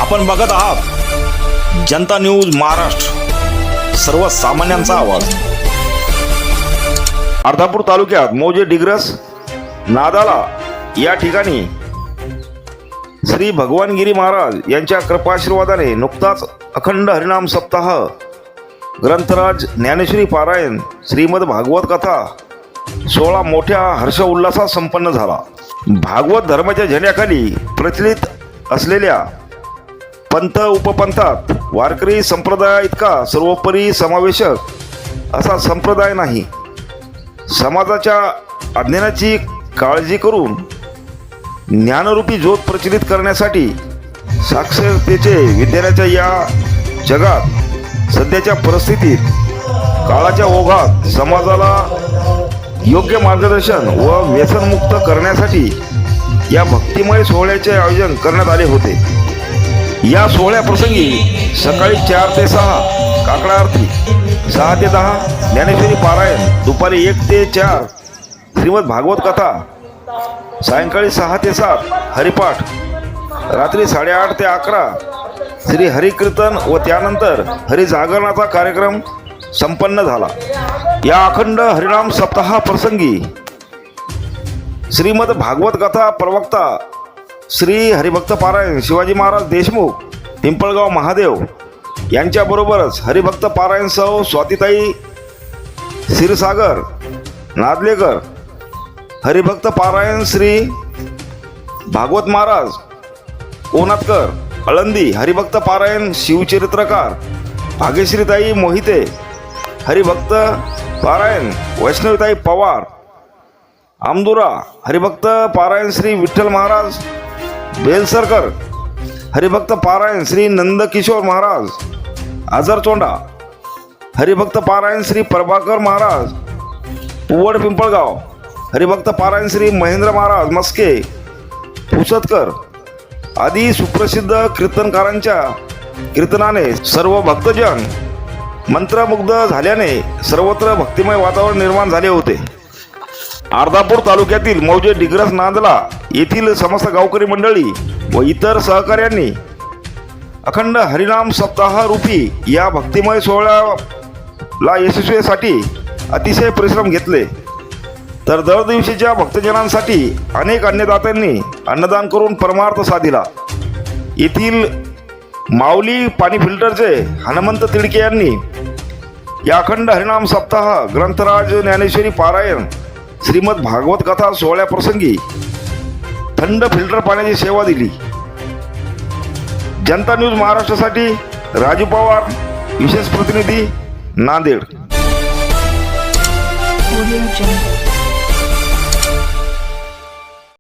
आपण बघत आहात जनता न्यूज महाराष्ट्र, सर्वसामान्यांचा आवाज। अर्धापूर तालुक्यात मौजे डिग्रस नादाला या ठिकाणी श्री भगवानगिरी महाराज यांच्या कृपाशीर्वादाने नुकताच अखंड हरिनाम सप्ताह ग्रंथराज ज्ञानेश्वरी पारायण श्रीमद भागवत कथा 16 मोठ्या हर्ष उल्हासात संपन्न झाला। भागवत धर्माच्या झेंड्याखाली प्रचलित असलेल्या पंथ उपपंथात वारकरी संप्रदाय इतका सर्वोपरी समावेशक असा संप्रदाय नाही। समाजाच्या अज्ञानाची काळजी करून ज्ञानरूपी ज्योत प्रचलित करण्यासाठी साक्षरतेचे विज्ञानाच्या या जगात सध्याच्या परिस्थितीत काळाच्या ओघात समाजाला योग्य मार्गदर्शन व व्यसनमुक्त करण्यासाठी या भक्तिमय सोहळ्याचे आयोजन करण्यात आले होते। या सोहळ्याप्रसंगी सकाळी 4 ते 6 काकडा आरती, 6 ते 10 ज्ञानेश्वरी पारायण, दुपारी 1 ते 4 श्रीमद भागवत कथा, सायंकाळी 6 ते 7 हरिपाठ, रात्री 8:30 ते 11 श्री हरिकीर्तन व त्यानंतर हरिजागरणाचा कार्यक्रम संपन्न झाला। या अखंड हरिनाम सप्ताह प्रसंगी श्रीमद भागवत कथा प्रवक्ता श्री हरिभक्त पारायण शिवाजी महाराज देशमुख पिंपळगाव महादेव यांच्याबरोबरच हरिभक्त पारायण सौ स्वातीताई क्षीरसागर नादलेकर, हरिभक्त पारायण श्री भागवत महाराज कोनातकर आळंदी, हरिभक्त पारायण शिवचरित्रकार भाग्यश्रीताई मोहिते, हरिभक्त पारायण वैष्णवीताई पवार आमदुरा, हरिभक्त पारायण श्री विठ्ठल महाराज बेलसरकर, हरिभक्त पारायण श्री नंदकिशोर महाराज आजरचोंडा, हरिभक्त पारायण श्री प्रभाकर महाराज पुवड पिंपळगाव, हरिभक्त पारायण श्री महेंद्र महाराज मस्के पुसतकर आदी सुप्रसिद्ध कीर्तनकारांच्या कीर्तनाने सर्व भक्तजन मंत्रमुग्ध झाल्याने सर्वत्र भक्तिमय वातावरण निर्माण झाले होते। अर्धापूर तालुक्यातील मौजे डिग्रस नांदला येथील समस्त गावकरी मंडळी व इतर सहकाऱ्यांनी अखंड हरिनाम सप्ताह रूपी या भक्तिमय सोहळ्याला यशस्वीसाठी अतिशय परिश्रम घेतले। तर दर दिवशीच्या भक्तजनांसाठी अनेक अन्नदात्यांनी अन्नदान करून परमार्थ साधिला। येथील माऊली पाणी फिल्टरचे हनुमंत तिडके यांनी या अखंड हरिनाम सप्ताह ग्रंथराज ज्ञानेश्वरी पारायण श्रीमद भागवत कथा सोहळ्याप्रसंगी थंड फिल्टर पाण्याची सेवा दिली। जनता न्यूज महाराष्ट्रासाठी राजू पवार, विशेष प्रतिनिधी, नांदेड।